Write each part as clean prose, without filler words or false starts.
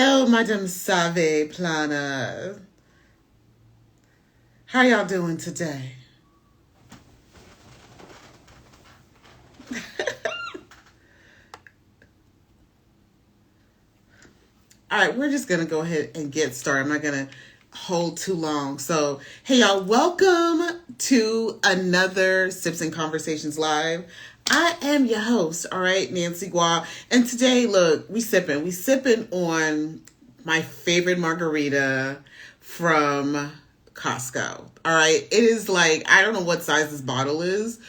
Hello, Madam Save Planner. How y'all doing today? All right, we're just going to go ahead and get started. I'm not going to hold too long. So, hey, y'all, welcome to another Sips and Conversations Live. I am your host, all right, Nancy Ngwa. And today, look, we sipping. We sipping on my favorite margarita from Costco. All right, it is like, I don't know what size this bottle is,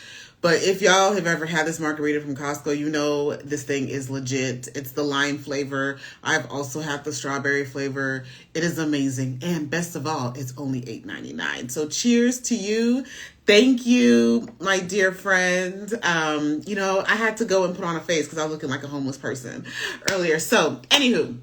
but if y'all have ever had this margarita from Costco, you know this thing is legit. It's the lime flavor. I've also had the strawberry flavor. It is amazing. And best of all, it's only $8.99. So cheers to you. Thank you, my dear friend. I had to go and put on a face because I was looking like a homeless person earlier. So, anywho,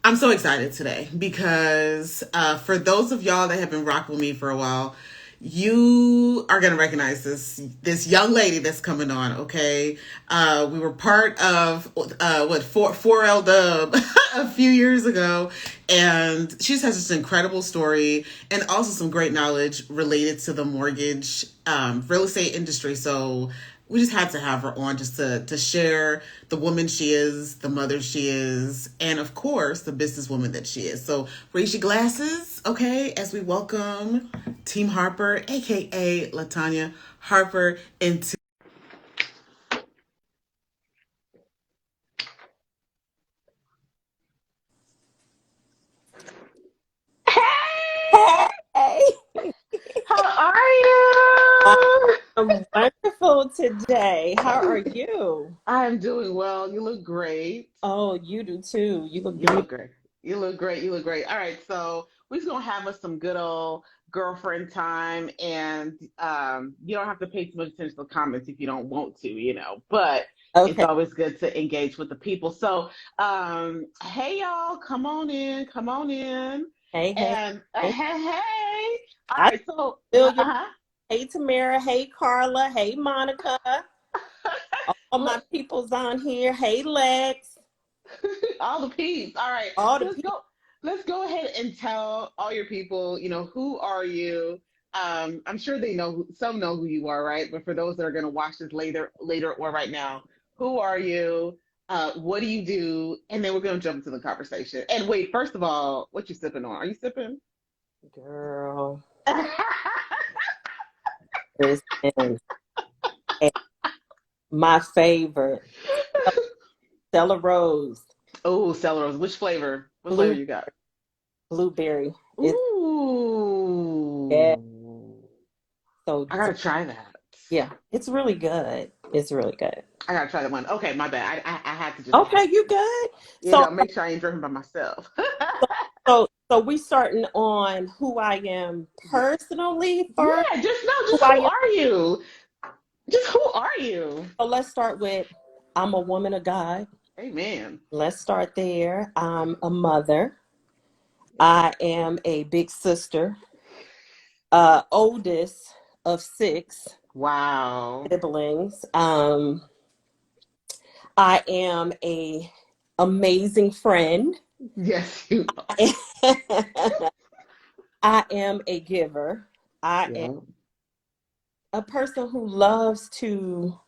I'm so excited today because for those of y'all that have been rocking with me for a while, you are gonna recognize this young lady that's coming on. Okay, we were part of 4L Dub a few years ago, and she just has this incredible story and also some great knowledge related to the mortgage real estate industry. So we just had to have her on just to share the woman she is, the mother she is, and of course, the businesswoman that she is. So raise your glasses, okay, as we welcome Team Harper, aka LaTonya Harper, into Hey, how are you? I'm wonderful today. How are you? I'm doing well. You look great. Oh, you do too. You look You beautiful. look great. You look great. You look great. All right, so we're just gonna have us some good old girlfriend time, and you don't have to pay too much attention to the comments if you don't want to, But it's Okay. always good to engage with the people. So, hey y'all, come on in, come on in, Hey, hey, and hey. hey, hey. All I right, so feel you. Hey, Tamara. Hey, Carla. Hey, Monica. All my look, people's on here. Hey, Lex. all the peeps. All right, All so the people. let's go ahead and tell all your people, who are you? I'm sure they know some know who you are, right? But for those that are going to watch this later or right now, who are you? What do you do? And then we're going to jump into the conversation. And wait, first of all, what you sipping on? Are you sipping? Girl, this is my favorite. Stella Rose. Oh, Celeros. Which flavor? What flavor Blue, you got? blueberry. It's yeah. Ooh, So, I gotta try that. yeah, it's really good. It's really good. I gotta try that one. Okay, my bad. I had to just Okay, ask. you good? So, Make sure I ain't drinking by myself. so we starting on who I am personally first. Yeah, just no, Who just I who am. are you? Just who are you? So let's start with I'm a woman of God. Amen. Let's start there. I'm a mother. I am a big sister, oldest of six Wow. siblings. I am a amazing friend. Yes, you are. I am a giver. I am Yeah. a person who loves to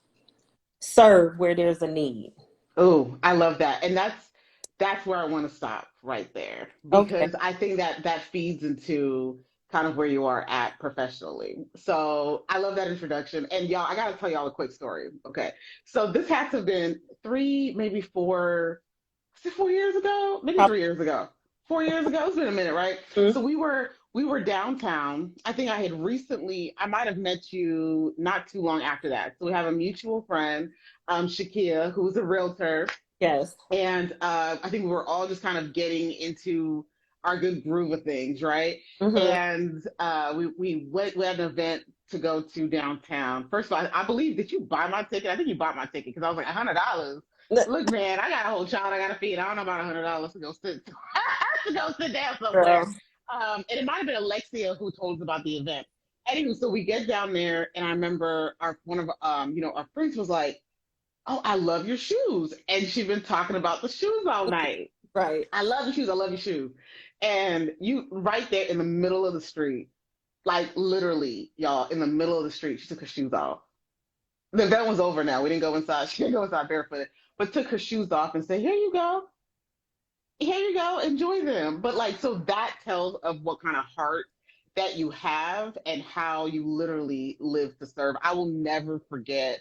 serve where there's a need. Oh, I love that. And that's where I want to stop right there Okay. because I think that feeds into kind of where you are at professionally. So I love that introduction. And y'all, I gotta tell y'all a quick story. Okay. So this has to have been three, maybe four, was it 4 years ago? Maybe 3 years ago. 4 years ago. It's been a minute, right? Probably, So we were downtown. I think I might have met you not too long after that. So we have a mutual friend, Shakia, who's a realtor, yes. and I think we were all just kind of getting into our good groove of things, right? Hmm. And we had an event to go to downtown. First of all, I believe, did you buy my ticket? I think you bought my ticket because I was like $100. Look, man, I got a whole child I got to feed. I don't know about $100 to go sit to go sit down somewhere. Girl. And it might have been Alexia who told us about the event. Anywho, so we get down there, and I remember one of our friends was like, "Oh, I love your shoes," and she'd been talking about the shoes all night. Right. I love your shoes. I love your shoe. And you right there in the middle of the street, like literally, y'all, in the middle of the street, she took her shoes off. The event was over now. We didn't go inside. She didn't go inside barefoot, but took her shoes off and said, "Here you go. Here you go. Enjoy them." But like, so that tells of what kind of heart that you have and how you literally live to serve. I will never forget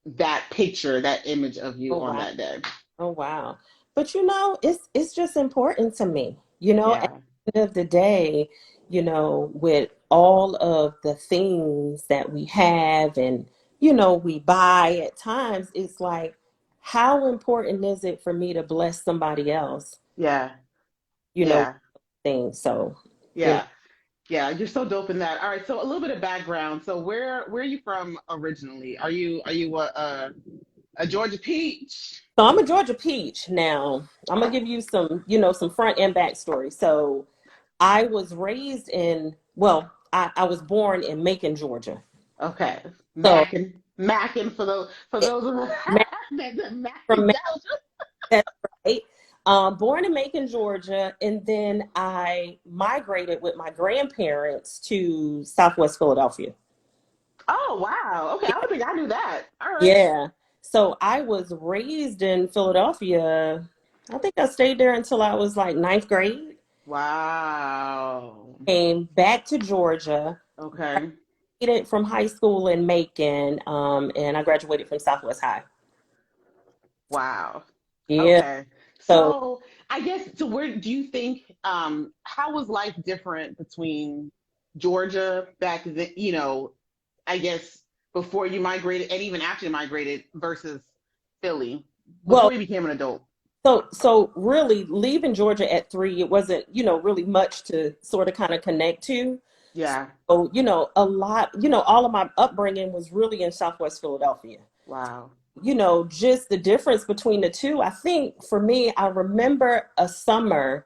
that picture, that image of you Oh on wow. that day. Oh wow. But it's just important to me. At Yeah. the end of the day, with all of the things that we have and we buy at times, it's like, how important is it for me to bless somebody else, Yeah. with Yeah. things? So, you know. Yeah. Yeah, you're so dope in that. All right, so a little bit of background. So where are you from originally? Are you a Georgia peach? So I'm a Georgia peach now. I'm gonna give you some front and back story. So I was raised I was born in Macon, Georgia. Okay, So Mackin for it, those of us Ma- that from Mackin Ma- Delta. that's right. Born in Macon, Georgia, and then I migrated with my grandparents to Southwest Philadelphia. Oh wow. Okay, I don't think I knew that. All right. Yeah. So I was raised in Philadelphia. I think I stayed there until I was like ninth grade. Wow. Came back to Georgia, Okay. graduated from high school in Macon, and I graduated from Southwest High. Wow. Yeah. Okay. So, So I guess so where do you think how was life different between Georgia back then, I guess before you migrated and even after you migrated versus Philly well, before you became an adult? so really leaving Georgia at 3, it wasn't, really much to sort of kind of connect to. Yeah. So, a lot, all of my upbringing was really in Southwest Philadelphia. Wow. Just the difference between the two. I think for me, I remember a summer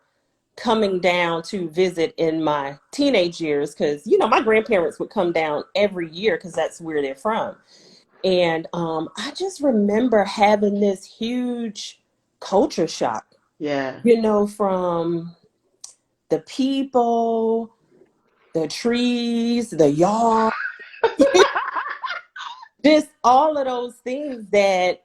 coming down to visit in my teenage years because, my grandparents would come down every year because that's where they're from. And I just remember having this huge culture shock, Yeah. from the people, the trees, the yard, just all of those things that,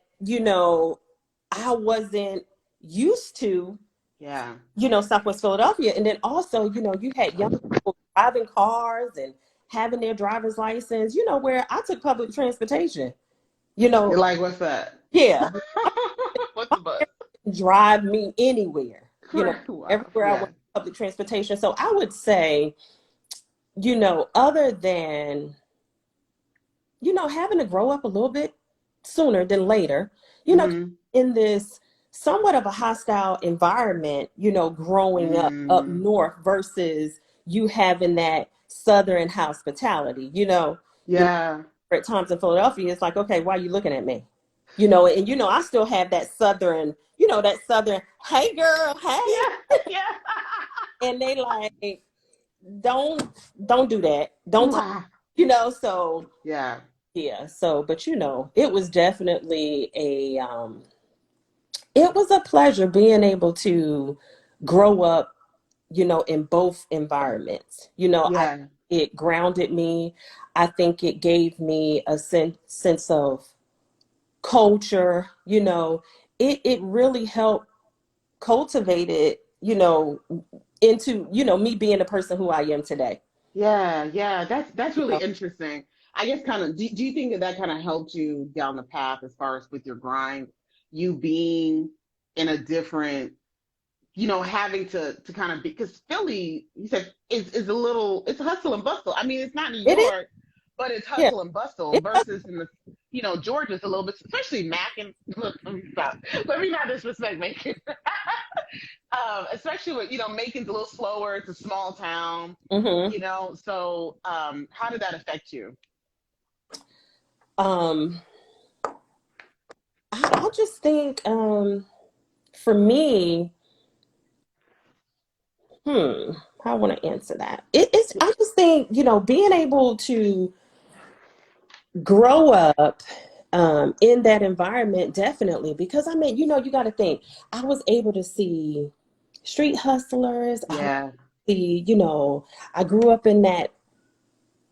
I wasn't used to, Yeah. Southwest Philadelphia. And then also, you had young people driving cars and having their driver's license, where I took public transportation, you You're know, like, what's that? yeah, What's the bus? drive me anywhere, Correct. Wow. everywhere I Yeah. went, public transportation. So I would say, other than, having to grow up a little bit sooner than later, Mm-hmm. in this somewhat of a hostile environment, growing up Mm. north versus you having that southern hospitality, Yeah. at times in Philadelphia, it's like, okay, why are you looking at me? And I still have that southern, hey girl, hey. Yeah. Yeah. And they like, don't don't do that. Don't talk, Wow. so Yeah. yeah, so but it was definitely it was a pleasure being able to grow up, in both environments. I Yeah. it grounded me. I think it gave me a sense of culture. It really helped cultivate it, into, me being the person who I am today. Yeah. Yeah. That's You really know, interesting. I guess kind of do you think that that kind of helped you down the path as far as with your grind, you being in a different, having to kind of be because Philly, you said is a little it's hustle and bustle. I mean, it's not New it is, York, but it's yeah. hustle and bustle It, versus in the Georgia's a little bit, especially Mac and look, let me stop. Let me not disrespect Macon. Especially with Macon's a little slower. It's a small town, hmm So how did that affect you? um I just think, for me, hmm how I want to answer that. It's I just think, being able to grow up, in that environment, definitely, because I mean, you got to think, I was able to see street hustlers. I Yeah. see, I grew up in that,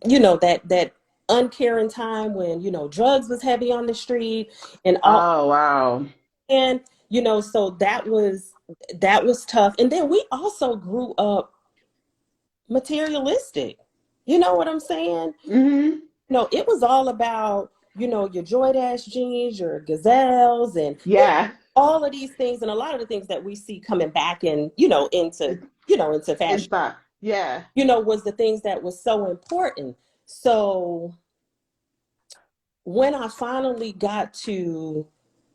that uncaring time when, drugs was heavy on the street and all, Oh, wow. and, so that was tough. And then we also grew up materialistic. You know what I'm saying? Hmm. It was all about, your Joy Dash jeans, your gazelles, and Yeah. all of these things, and a lot of the things that we see coming back and, into, It, into fashion, inside. Yeah. was the things that was so important. So when I finally got to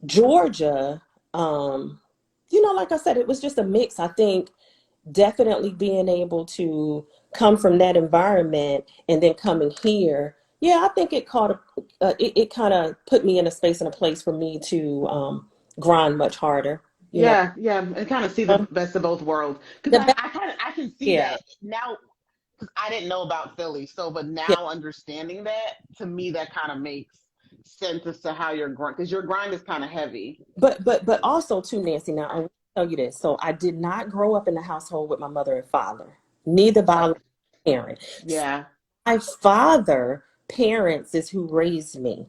Georgia, um, like I said, it was just a mix. I think definitely being able to come from that environment and then coming here, yeah, I think it kind of put me in a space and a place for me to grind much harder. You know, Yeah. Yeah. And kind of see the Um, best of both worlds. Because the best, I can see yeah, that now. Because I didn't know about Philly. So, but yeah. now understanding that, to me, that kind of makes sense as to how your grind, because your grind is kind of heavy. But also too, Nancy. Now I will tell you this. So I did not grow up in a household with my mother and father, neither biological parent. Yeah. My father parents is who raised me.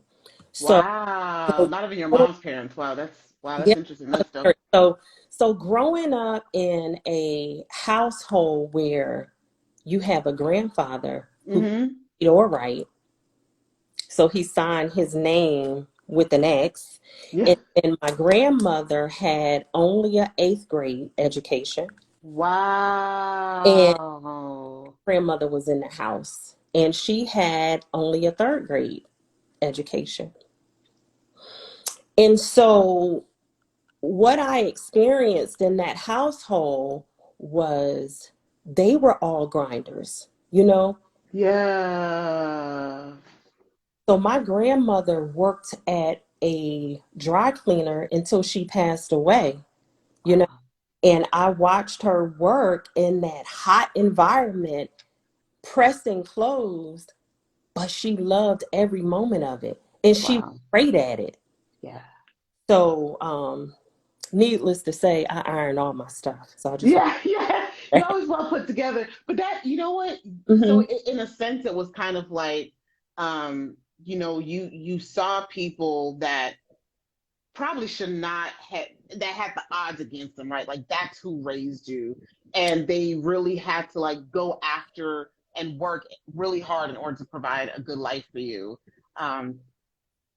So, Wow. so Not even your mom's parents. Wow, that's yeah, interesting. That's dope. so growing up in a household where you have a grandfather who could Mm-hmm. read or write, so he signed his name with an X, Yeah. and my grandmother had only an eighth grade education, and Wow. grandmother was in the house, and she had only a third grade education, and so what I experienced in that household was they were all grinders. Yeah. So my grandmother worked at a dry cleaner until she passed away, you know, Wow. and I watched her work in that hot environment, pressing clothes, but she loved every moment of it and she was Wow. great at it. Yeah. So, needless to say, I iron all my stuff. So I just want Yeah, yeah. to You're always well put together. But that, you know what? So hmm in a sense, it was kind of like, you saw people that probably should not have that had the odds against them, right? Like that's who raised you, and they really had to like go after and work really hard in order to provide a good life for you. Um,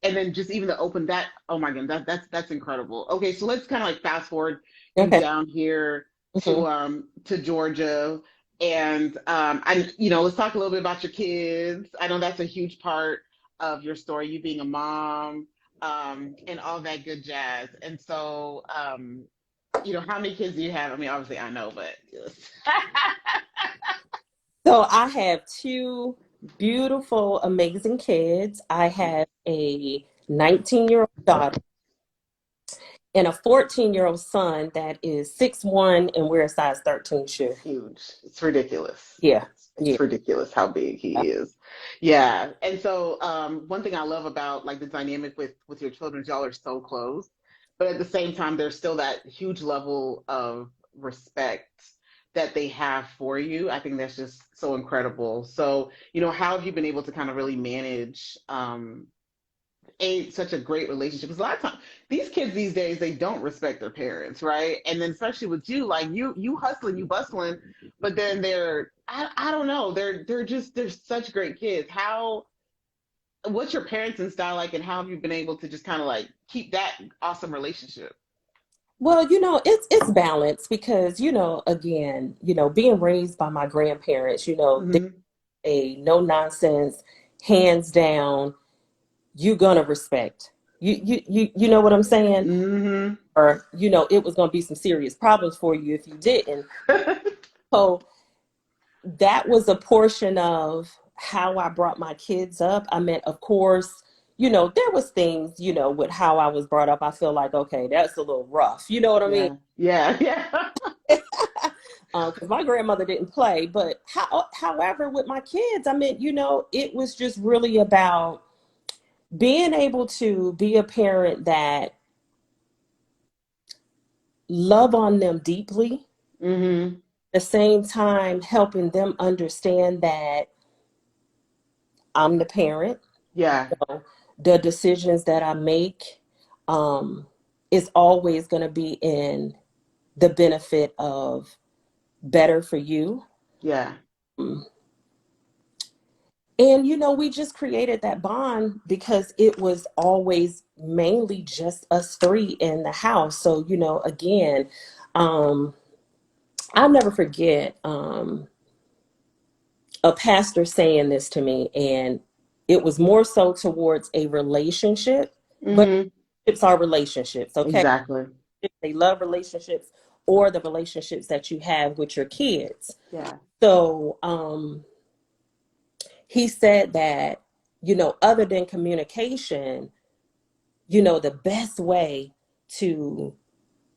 and then just even to open that, oh my god, that's incredible. Okay, so let's kind of like fast forward you Okay. down here hmm to Georgia, and let's talk a little bit about your kids. I know that's a huge part of your story, you being a mom, and all that good jazz. And so, how many kids do you have? I mean, obviously I know, but So I have two beautiful, amazing kids. I have a 19-year-old daughter and a 14-year-old son that is 6'1" and wears a size 13 shoe. huge. It's ridiculous. Yeah. Yeah. It's ridiculous how big he is. Yeah. And so one thing I love about like the dynamic with your children is y'all are so close, but at the same time there's still that huge level of respect that they have for you. I think that's just so incredible. So, how have you been able to kind of really manage such a great relationship? Because a lot of times these kids these days they don't respect their parents, right? And then especially with you, like you hustling, you bustling, but then I don't know, they're such great kids. What's your parenting style like, and how have you been able to just kind of like keep that awesome relationship? Well, it's balanced because, again, being raised by my grandparents, they're Hmm. a no nonsense, hands down, you gonna respect. You know what I'm saying? Hmm. Or, it was gonna be some serious problems for you if you didn't. So that was a portion of how I brought my kids up. I mean, of course, there was things, with how I was brought up. I feel like, okay, that's a little rough. You know what I mean? Yeah, yeah, yeah. Because my grandmother didn't play. But however, with my kids, I mean, it was just really about being able to be a parent that love on them deeply, Mm-hmm. at the same time helping them understand that I'm the parent. Yeah. So the decisions that I make um, is always going to be in the benefit of better for you. Yeah. Mm. And, we just created that bond because it was always mainly just us three in the house. So, again, um, I'll never forget a pastor saying this to me, and it was more so towards a relationship, but Mm-hmm. it's our relationships, okay? Exactly. They love relationships or the relationships that you have with your kids. Yeah. So, he said that, other than communication, the best way to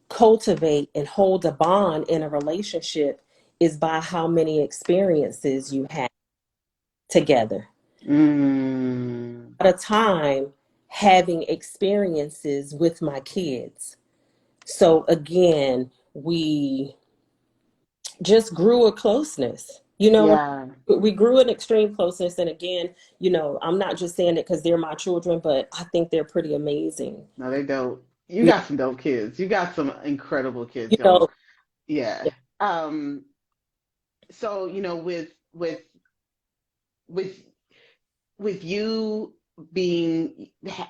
cultivate and hold a bond in a relationship is by how many experiences you have together. Mm. At a time having experiences with my kids. So again, we just grew a closeness. Yeah. We grew an extreme closeness. And again, I'm not just saying it because they're my children, but I think they're pretty amazing. No, they don't. You Yeah, got some dope kids. You got some incredible kids, you y'all. know, Yeah. Um, so, with with you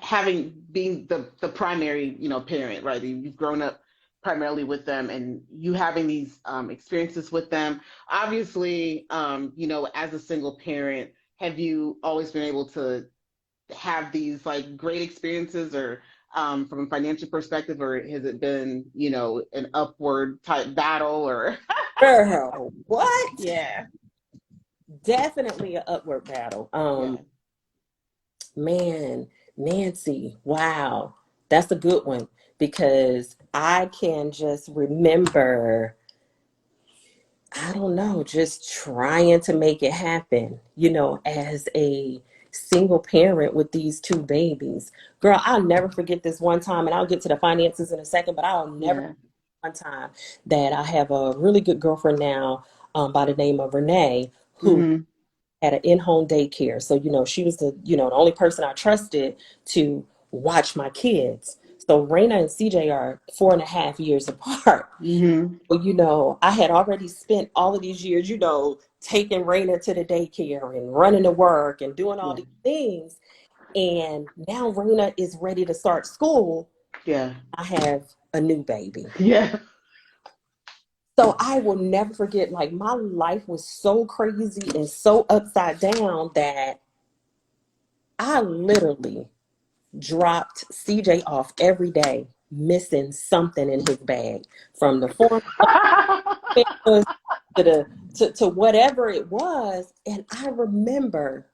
having being the primary, parent, right? You've grown up primarily with them, and you having these experiences with them. Obviously, as a single parent, have you always been able to have these like great experiences, or from a financial perspective, or has it been, an upward type battle, or girl, what? yeah, Definitely an upward battle. yeah. Man, Nancy, wow. That's a good one because I can just remember, I don't know, just trying to make it happen, as a single parent with these two babies. Girl, I'll never forget this one time, and I'll get to the finances in a second, but I'll never Yeah. one time that I have a really good girlfriend now by the name of Renee, who Mm-hmm. at an in-home daycare. So, she was the only person I trusted to watch my kids. So Raina and CJ are 4.5 years apart. Mm-hmm. Well, I had already spent all of these years, taking Raina to the daycare and running to work and doing all Yeah. these things. And now Raina is ready to start school. Yeah. I have a new baby. Yeah. So I will never forget, like, my life was so crazy and so upside down that I literally dropped CJ off every day, missing something in his bag, from the form to to whatever it was. And I remember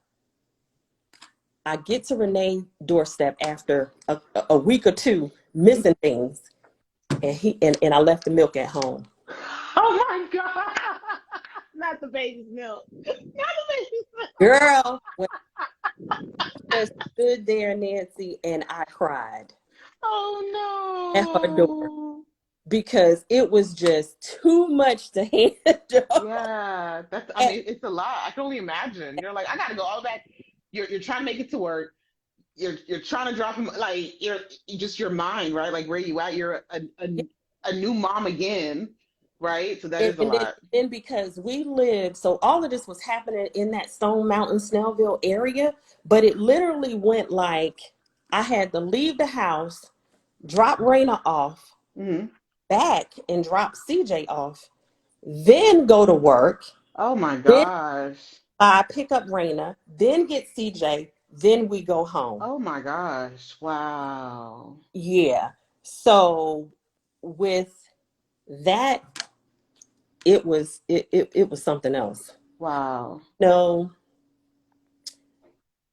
I get to Renee's doorstep after a week or two missing things, and and I left the milk at home. Oh my God. Not the baby's milk. Not the baby's milk. Girl, when I just stood there, Nancy, and I cried at her door Oh because it was just too much to no. handle. Yeah. I And, mean, it's a lot. I can only imagine. You're like, I gotta go all back. You're trying to make it to work. You're trying to drop him, like, just your mind, right? Like, where you at? You're a new mom again, right? So that is a and then, lot. then because we lived, so all of this was happening in that Stone Mountain, Snellville area, but it literally went like I had to leave the house, drop Raina off, Hmm. back and drop CJ off, then go to work, Oh my then gosh. I pick up Raina, then get CJ, then we go home. Oh my gosh. Wow. Yeah. So with that, it was something else. Wow. No,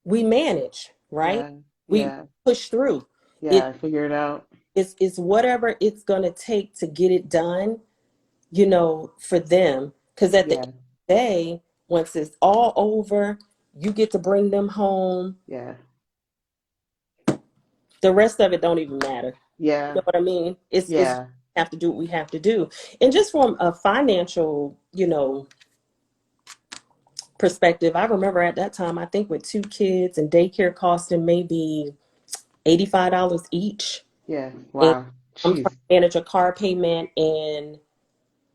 we manage, right? Yeah. We Yeah. push through. It Yeah. Figure it out. it's whatever it's gonna take to get it done, for them. Because at the end Yeah. of the day, once it's all over, you get to bring them home. Yeah. The rest of it don't even matter. You Yeah. know what I mean? It's Yeah. have to do what we have to do. And just from a financial, perspective, I remember at that time, I think with two kids and daycare costing maybe $85 each. Yeah. And Wow. I'm trying Jeez. to manage a car payment and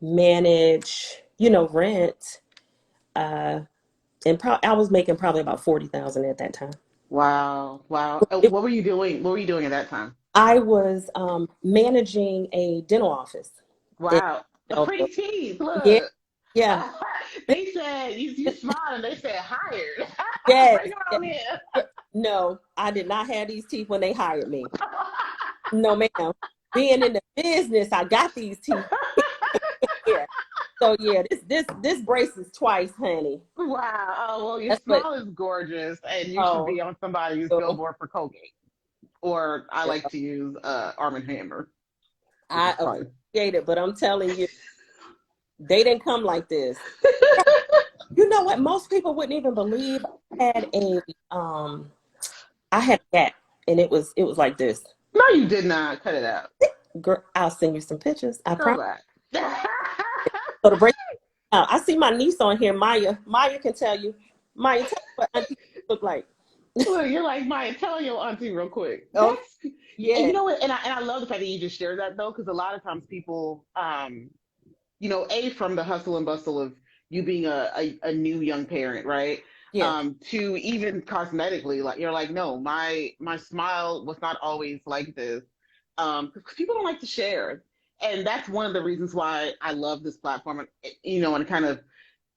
manage, rent. Uh, and I was making probably about 40,000 at that time. Wow. Wow. It, What were you doing? What were you doing at that time? I was managing a dental office. In Wow. Philadelphia. Pretty teeth. Yeah, Look. yeah, They said you smiled and they said hired. yes, Bring it yes. on in. No, I did not have these teeth when they hired me. No, ma'am. Being in the business, I got these teeth. Yeah. So yeah, this brace is twice, honey. Wow. Oh, well, your That's what. smile is gorgeous, and you should Oh, be on somebody's so billboard for Colgate. Or I yeah, like to use Arm& and Hammer, which I is fine. appreciate it, but I'm telling you, they didn't come like this. You know what? Most people wouldn't even believe I had um I had a gap, and it was like this. No, you did not. Cut it out. Girl, I'll send you some pictures. I Girl, promise. back. So to break out, I see my niece on here, Maya. Maya can tell you. Maya, tell you what auntie look like. Look, you're like Maya. Tell your auntie real quick. Okay. That's and Yeah. you know what? And I love the fact that you just shared that though, because a lot of times people, from the hustle and bustle of you being a new young parent, right? Yeah. To even cosmetically, like you're like, no, my smile was not always like this. Because people don't like to share. And that's one of the reasons why I love this platform, and kind of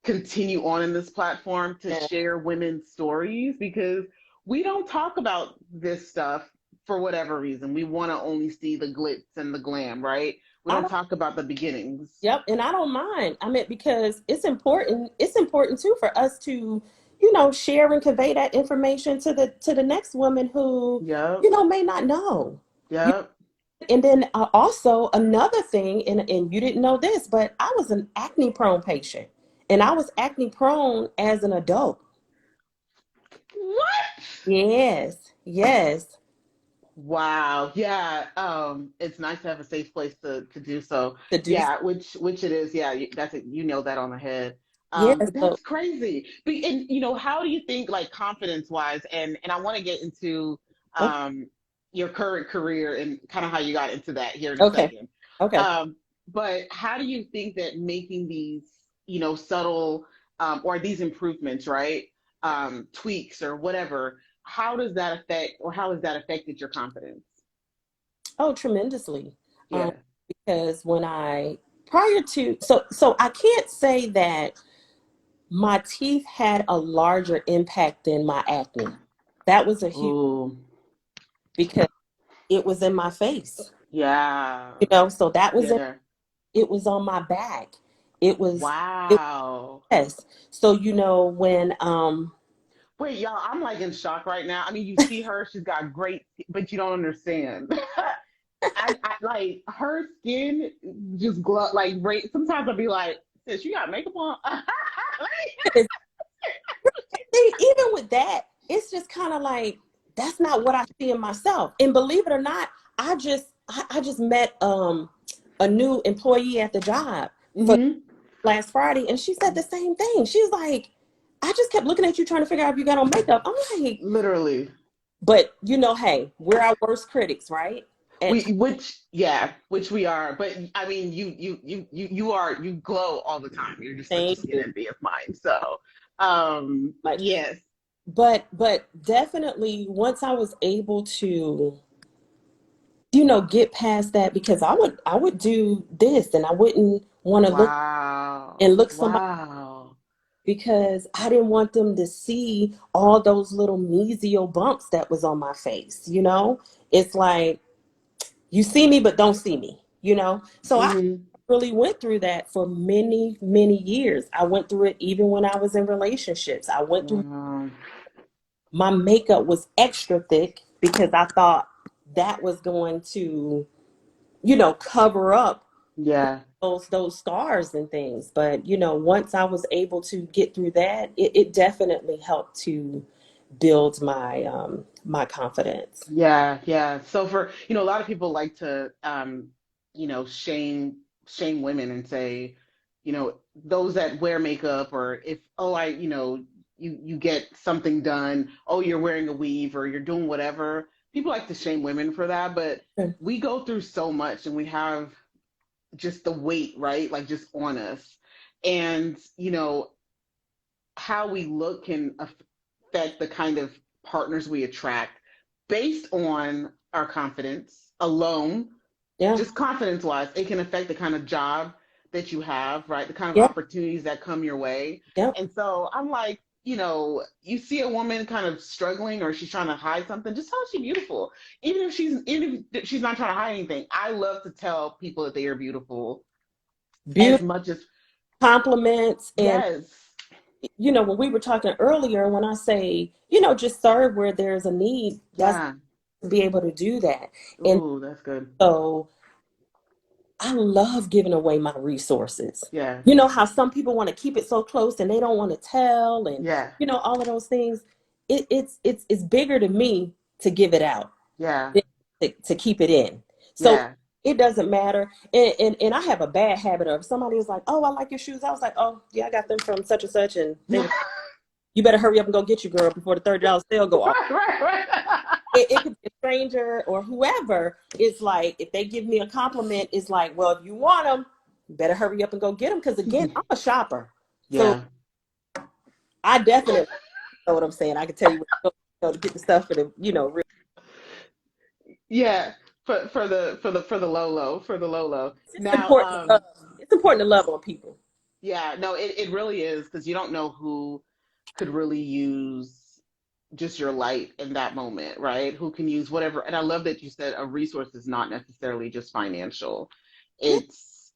continue on in this platform to Yeah. share women's stories because we don't talk about this stuff for whatever reason. We want to only see the glitz and the glam, right? We I don't don't. talk about the beginnings. Yep. And I don't mind. I mean, because it's important. It's important too for us to, share and convey that information to the next woman who, Yep. may not know. Yep. And then also another thing, and you didn't know this, but I was an acne prone patient, and I was acne prone as an adult. What? Yes, yes, Wow. Yeah. It's nice to have a safe place to do so. to do. Yeah, which it is. Yeah, that's it. You know that on the head. Yes, But so that's crazy. And how do you think like confidence wise, and I want to get into okay, um your current career and kind of how you got into that here in a okay, second. okay. Um, but how do you think that making these, subtle or these improvements, right? Tweaks or whatever, how does that affect or how has that affected your confidence? Oh, tremendously. Um, Yeah. because when I prior to so I can't say that my teeth had a larger impact than my acne. That was a huge Ooh. because it was in my face. Yeah. So that was Yeah. it was on my back. It Wow. yes. So when Wait, y'all, I'm like in shock right now. I mean, you see her, she's got great, but you don't understand. I like her skin just glow like great. Sometimes I'll be like, sis, you got makeup on. even with that, it's just kind of like that's not what I see in myself. And believe it or not, I just met a new employee at the job for Hmm. last Friday, and she said the same thing. She was like, I just kept looking at you trying to figure out if you got on makeup. I'm like, Literally. but hey, we're our worst critics, right? At Which we are, but I mean, you glow all the time. You're just such a thank skin you envy of mine. So, much. yes. But definitely once I was able to get past that, because I would do this and I wouldn't want to look Wow. and look somebody, Wow. because I didn't want them to see all those little mesial bumps that was on my face. It's like you see me but don't see me. So I Hmm. really went through that for many many years. I went through it even when I was in relationships. I went through Wow. My makeup was extra thick because I thought that was going to cover up Yeah. those scars and things. But once I was able to get through that, it definitely helped to builds my my confidence. Yeah, yeah. So for, a lot of people like to, shame women and say, those that wear makeup, or if, oh, you get something done, oh, you're wearing a weave or you're doing whatever. People like to shame women for that, but Mm. we go through so much and we have just the weight, right? Like just on us. And, how we look can affect the kind of partners we attract based on our confidence alone. Yeah, Just confidence wise, it can affect the kind of job that you have, right? The kind of yeah, opportunities that come your way. yeah. And so I'm like, you see a woman kind of struggling or she's trying to hide something, just tell her she's beautiful. Even if she's not trying to hide anything. I love to tell people that they are beautiful as Beautiful much as compliments. And yes. when we were talking earlier, when I say, just serve where there's a need, that's Yeah. to be able to do that. And Ooh, that's good. so I love giving away my resources. Yeah. You know how some people want to keep it so close and they don't want to tell, and Yeah. all of those things. It's bigger to me to give it out Yeah. than to keep it in. So Yeah. it doesn't matter. And I have a bad habit of, somebody was like, "Oh, I like your shoes." I was like, "Oh, yeah, I got them from such and such," and they Yeah. were, "You better hurry up and go get your girl before the $30 sale go off." Right. It could be a stranger or whoever. It's like, if they give me a compliment, it's like, well, if you want them, you better hurry up and go get them. Because again, I'm a shopper, so Yeah. I definitely know what I'm saying. I can tell you where to go to get the stuff for the real. Yeah. For the low low. It's Now, important to love. It's important to love on people. yeah, no, it really is because you don't know who could really use just your light in that moment, right? Who can use whatever. And I love that you said a resource is not necessarily just financial. Yeah,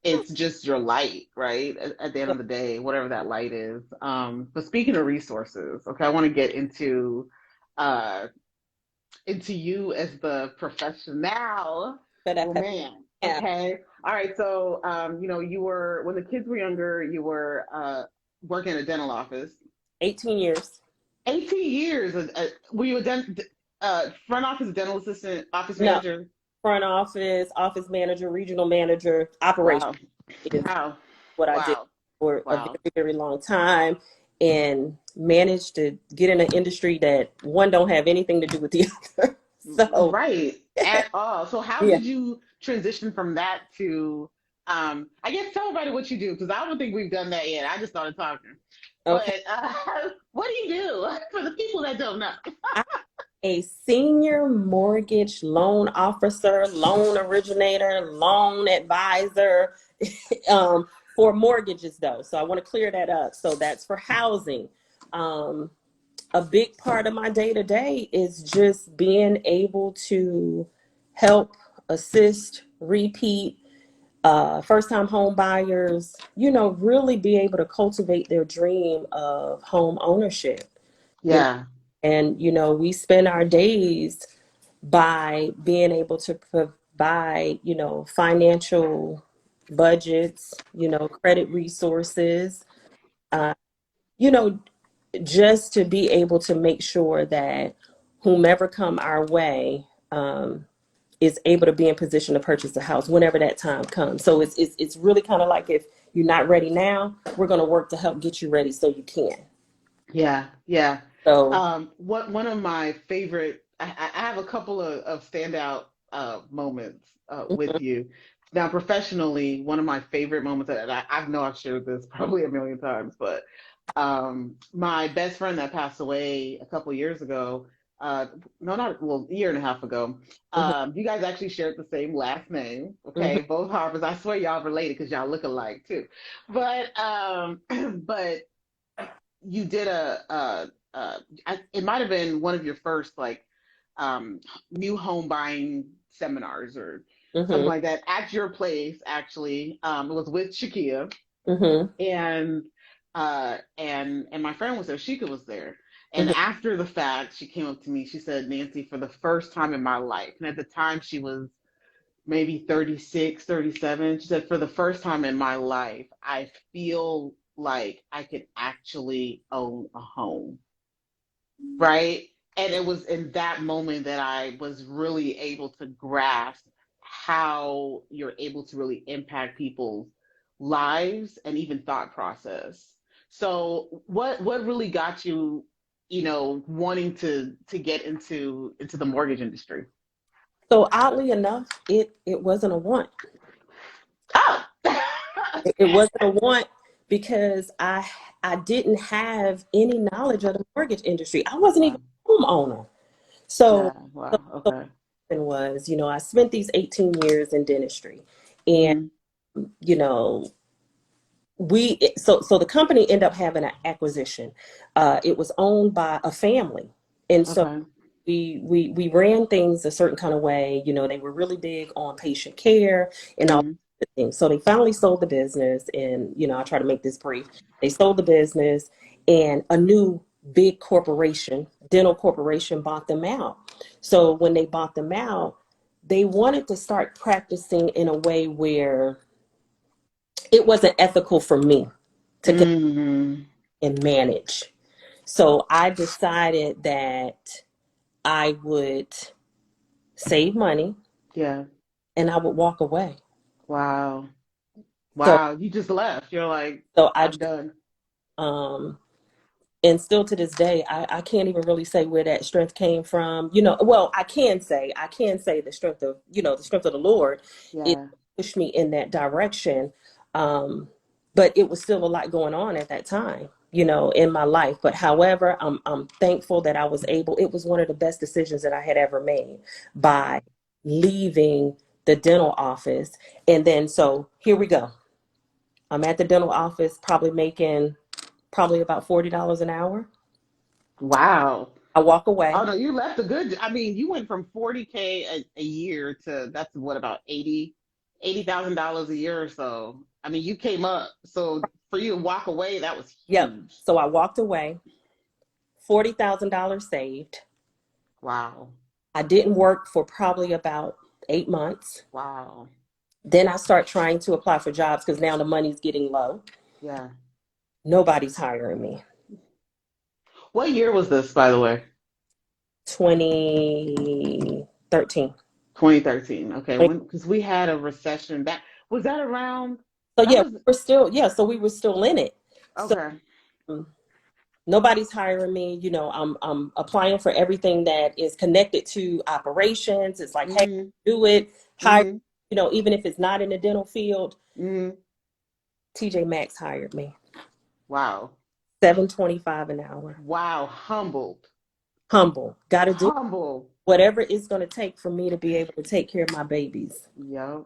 It's just your light, right? At the end yeah. of the day, whatever that light is. But speaking of resources, okay, I want to get uh into you as the professional But woman. yeah, Okay. All right. So, you were when the kids were younger, you were working in a dental office. 18 years. 18 years. Were you a front office dental assistant, office No, manager? front office, office manager, regional manager, operation Wow. is Wow. what I did Wow. for a Wow. very, very long time, and managed to get in an industry that one don't have anything to do with the other. So Right. At all. So how yeah. did you transition from that to I guess tell everybody what you do because I don't think we've done that yet. I just started talking. Okay. But what do you do for the people that don't know? I'm a senior mortgage loan officer, loan originator, loan advisor, um, for mortgages though. So I want to clear that up. So that's for housing. Um, a big part of my day to day is just being able to help, assist, repeat, first time home buyers, really be able to cultivate their dream of home ownership. You know, Yeah. and we spend our days by being able to provide, financial budgets, credit resources, uh, you know, just to be able to make sure that whomever come our way, is able to be in position to purchase a house whenever that time comes. So it's really kind of like, if you're not ready now, we're going to work to help get you ready so you can. Yeah. Yeah. So One of my favorite I have a couple of standout moments with mhm, you. Now, professionally, one of my favorite moments that I know I've shared this probably a million times, but my best friend that passed away a couple years ago, uh, no, not well, a year and a half ago. mhm, You guys actually shared the same last name, mhm, okay? Both Harpers. I swear y'all related because y'all look alike too. But but you did it might have been one of your first like um, new home buying seminars or something mhm, like that at your place. Actually, it was with Shakia mhm, and and my friend was there. Shika was there. And mhm. after the fact, she came up to me. She said, "Nancy, for the first time in my life," and at the time she was maybe 36, 37. She said, "For the first time in my life, I feel like I could actually own a home." right? And it was in that moment that I was really able to grasp how you're able to really impact people's lives and even thought process. So what really got you, wanting to get into the mortgage industry? So oddly enough, it wasn't a want. Oh. It wasn't a want because I didn't have any knowledge of the mortgage industry. I wasn't Wow. even a homeowner. So Yeah. the, Wow. the Okay. thing was, I spent these 18 years in dentistry, and Hmm. you know, so the company ended up having an acquisition. It was owned by a family, and so Okay. we ran things a certain kind of way. They were really big on patient care and all Hmm. the things. So they finally sold the business, and I try to make this brief. They sold the business, and a new big corporation, dental corporation, bought them out. So when they bought them out, they wanted to start practicing in a way where it wasn't ethical for me to get Hmm. and manage. So I decided that I would save money Yeah. and I would walk away. Wow. So Wow. You just left. You're like, so I I'm just done. um and still to this day I can't even really say where that strength came from. Well, I can say the strength of the Lord, it Yeah. pushed me in that direction. But it was still a lot going on at that time, in my life. But however, I'm thankful that I was able, it was one of the best decisions that I had ever made by leaving the dental office. And then so here we go. I'm at the dental office, probably making probably about $40 an hour. Wow. I walk away. Oh no, you left a good. I mean, you went from 40K a year to that's what about 80,000 dollars a year or so. I mean, you came up. So for you to walk away, that was Yep. huge. So I walked away, $40,000 saved. Wow. I didn't work for probably about 8 months. Wow. Then I start trying to apply for jobs because now the money's getting low. Yeah. Nobody's hiring me. What year was this, by the way? 2013. 2013. Okay, when because we had a recession back. Was that around? So That yeah, was so we were still in it. So okay. um, nobody's hiring me. I'm applying for everything that is connected to operations. It's like, hey, Hmm. do it, hire, Hmm. even if it's not in the dental field. Hmm. TJ Maxx hired me. Wow. 7.25 an hour. Wow. Humbled. Humble. Gotta do Humble. whatever it's gonna take for me to be able to take care of my babies. Yep.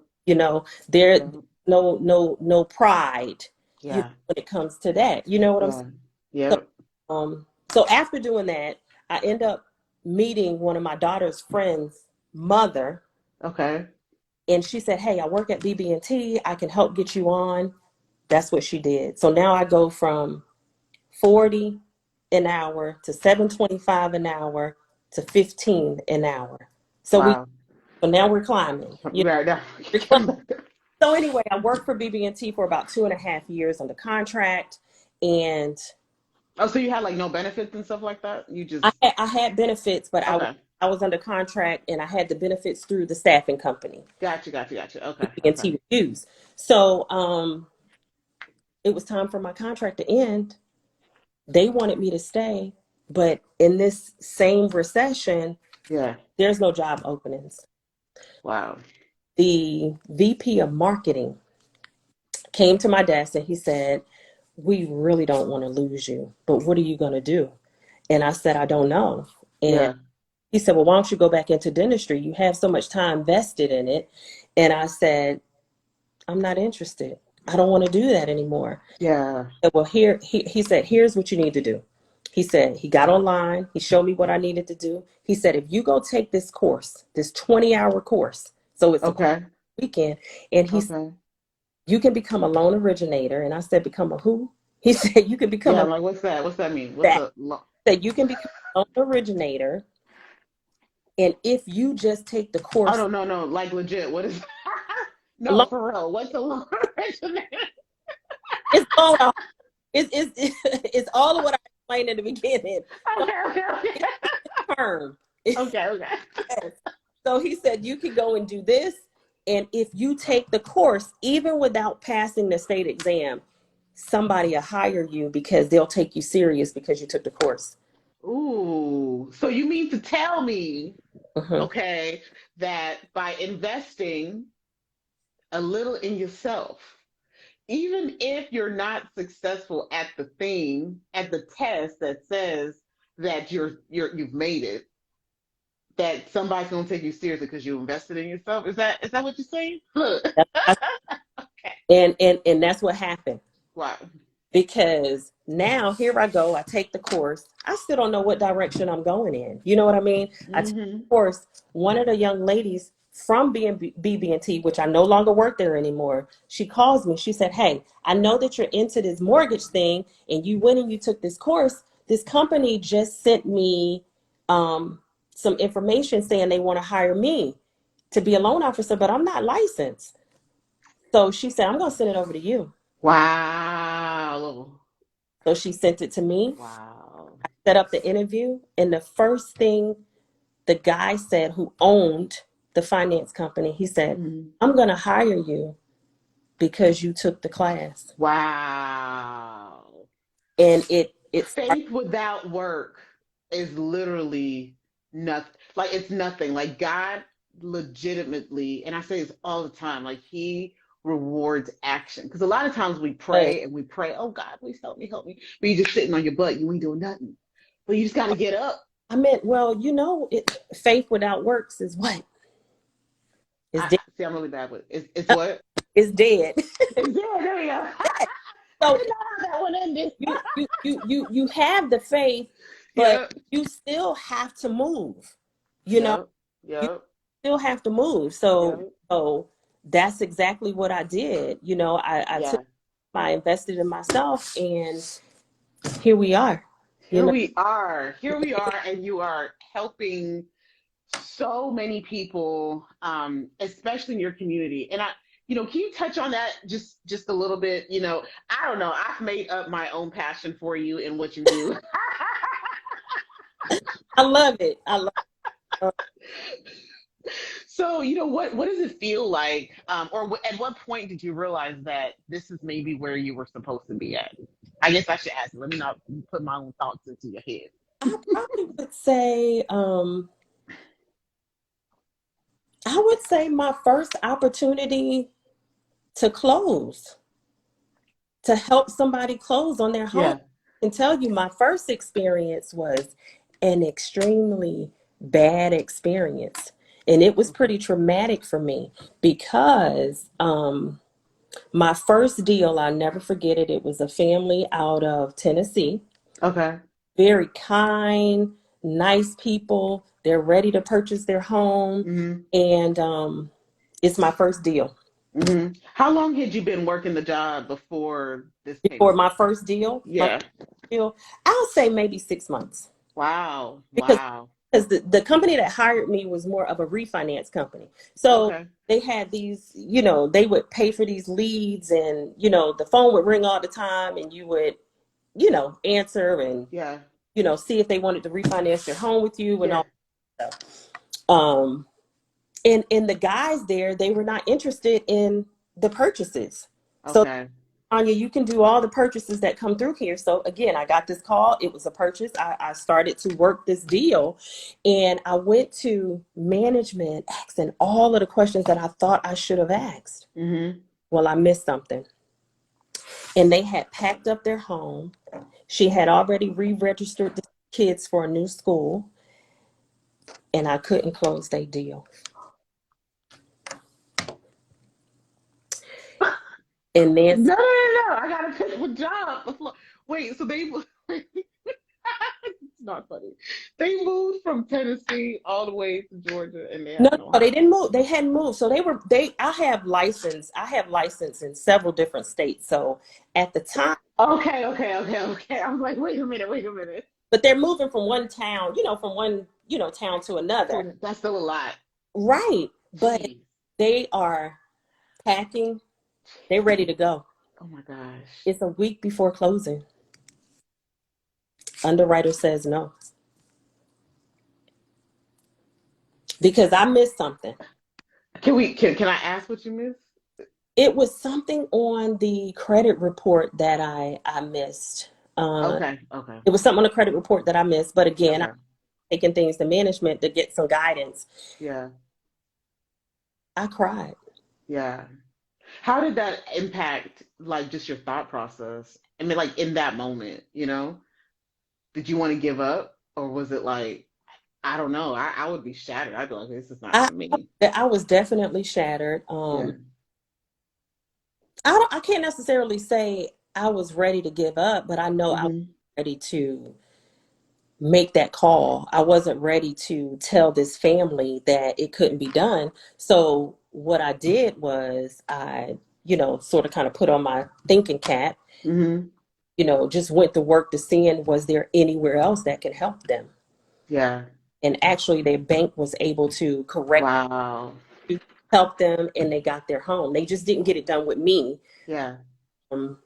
There Yep. no pride, Yeah. when it comes to that. You know what I'm saying? Yeah. Yep. So after doing that, I end up meeting one of my daughter's friends' mother, Okay. and she said, "Hey, I work at BB&T. I can help get you on." That's what she did. So now I go from 40 an hour to 7.25 an hour to 15 an hour. So we Wow. so now we're climbing. Right now. We're climbing. So anyway, I worked for BB&T for about 2.5 years under contract, and Oh, so you had like no benefits and stuff like that? You I just had, I had benefits, but okay. I was under contract, and I had the benefits through the staffing company, Gotcha, gotcha, gotcha. Okay, okay. BB&T Reviews. So it was time for my contract to end. They wanted me to stay, but in this same recession, Yeah. there's no job openings. Wow. The VP of marketing came to my desk and he said, "We really don't want to lose you, but what are you going to do?" And I said, "I don't know." And Yeah. he said, "Well, why don't you go back into dentistry? You have so much time vested in it." And I said, "I'm not interested. I don't want to do that anymore." Yeah. He said, "Well, he said, here's what you need to do." He said, he got online, he showed me what I needed to do. He said, "If you go take this course, this 20-hour course, so it's a Okay. weekend," and he said, Okay. "You can become a loan originator." And I said, "Become a who?" He said, "You can become Yeah, a I'm like, what's that? What's that mean? What's that." a lo Said, "You can become a loan originator. And if you just take the Oh course, no, no, no. Like legit. What is a no loan, for real. What's a loan originator? it's all, it's all of what I explained in the beginning. Okay. Term. Okay. Yes. So he said, you can go and do this. And if you take the course, even without passing the state exam, somebody will hire you because they'll take you serious because you took the course. Ooh. So you mean to tell me, Mhm. okay, that by investing a little in yourself, even if you're not successful at the thing, at the test that says that you've made it, that somebody's gonna take you seriously because you invested in yourself. Is that what you're saying? Look. Okay. And that's what happened. Wow. Because now here I go, I take the course. I still don't know what direction I'm going in. You know what I mean? I take the Mm-hmm. course. One of the young ladies from BB&T, which I no longer work there anymore, she calls me. She said, hey, I know that you're into this mortgage thing and you went and you took this course. This company just sent me some information saying they want to hire me to be a loan officer, but I'm not licensed. So she said, I'm going to send it over to you. Wow. So she sent it to me, Wow. set up the interview, and the first thing the guy said who owned the finance company, he said, Mhm. I'm going to hire you because you took the class. Wow. And it started, Faith without work is literally nothing. Like it's nothing. Like God legitimately, and I say this all the time, like He rewards action. Because a lot of times we pray and we pray, oh God, please help me. But you're just sitting on your butt, you ain't doing nothing. But you just got to get up. I meant, well, faith without works is what? Is dead. See, I'm really bad with it. It's what? Is dead. It's yeah, there we go. I So did not know how that one ended. you have the faith, but Yep. you still have to move. You know, Yep. you Yep. still have to move. So Yep. so that's exactly what I did. Yeah. I invested in myself and here we are. You Here know, we are. Here we are, and you are helping so many people, especially in your community. And can you touch on that just a little bit? I don't know. I've made up my own passion for you and what you do. I love it. I love it. So, what does it feel like, or at what point did you realize that this is maybe where you were supposed to be at? I guess I should ask. Let me not put my own thoughts into your head. I probably would say I would say my first opportunity to close, to help somebody close on their home. Yeah. I can tell you my first experience was an extremely bad experience. And it was pretty traumatic for me because my first deal, I'll never forget it. It was a family out of Tennessee, Okay. very kind, nice people. They're ready to purchase their home. Mm-hmm. And it's my first deal. Mm-hmm. How long had you been working the job before this came Before along? my first deal, Yeah. I'll say maybe 6 months. Wow. Because Wow. the company that hired me was more of a refinance company. So Okay. they had these, they would pay for these leads and, the phone would ring all the time and you would, answer and, Yeah. see if they wanted to refinance their home with you and Yeah. all that stuff. Um, and the guys there, they were not interested in the purchases. So Okay. Anya, you can do all the purchases that come through here. So again, I got this call. It was a purchase. I started to work this deal and I went to management asking all of the questions that I thought I should have asked. Mm-hmm. Well, I missed something. And they had packed up their home. She had already re-registered the kids for a new school and I couldn't close their deal. And Nancy, No. I gotta pick a job. Wait, so they it's not funny. They moved from Tennessee all the way to Georgia and they no, have no no, they house. didn't move. They hadn't moved. So I have license in several different states. So at the time, Okay. I'm like, wait a minute. but they're moving from one town, from one, town to another. That's still a lot. Right. But Jeez. they are packing. They're ready to go. Oh my gosh. It's a week before closing. Underwriter says no because I missed something. Can I ask what you missed? It was something on the credit report that I missed. Uh, Okay, okay, it was something on the credit report that I missed. But again, I'm okay. taking things to management to get some guidance. Yeah, I cried. yeah. How did that impact like just your thought process? I mean, like in that moment, did you want to give up, or was it like, I don't know, I would be shattered. I'd be like, this is not I for me. I was definitely shattered. Yeah. I can't necessarily say I was ready to give up, but I know I was Mm-hmm. ready to make that call. I wasn't ready to tell this family that it couldn't be done. So what I did was sort of kind of put on my thinking cap, Mm-hmm. just went to work to seeing was there anywhere else that could help them. Yeah. And actually their bank was able to correct, Wow. help them, and they got their home. They just didn't get it done with me. Yeah. Um,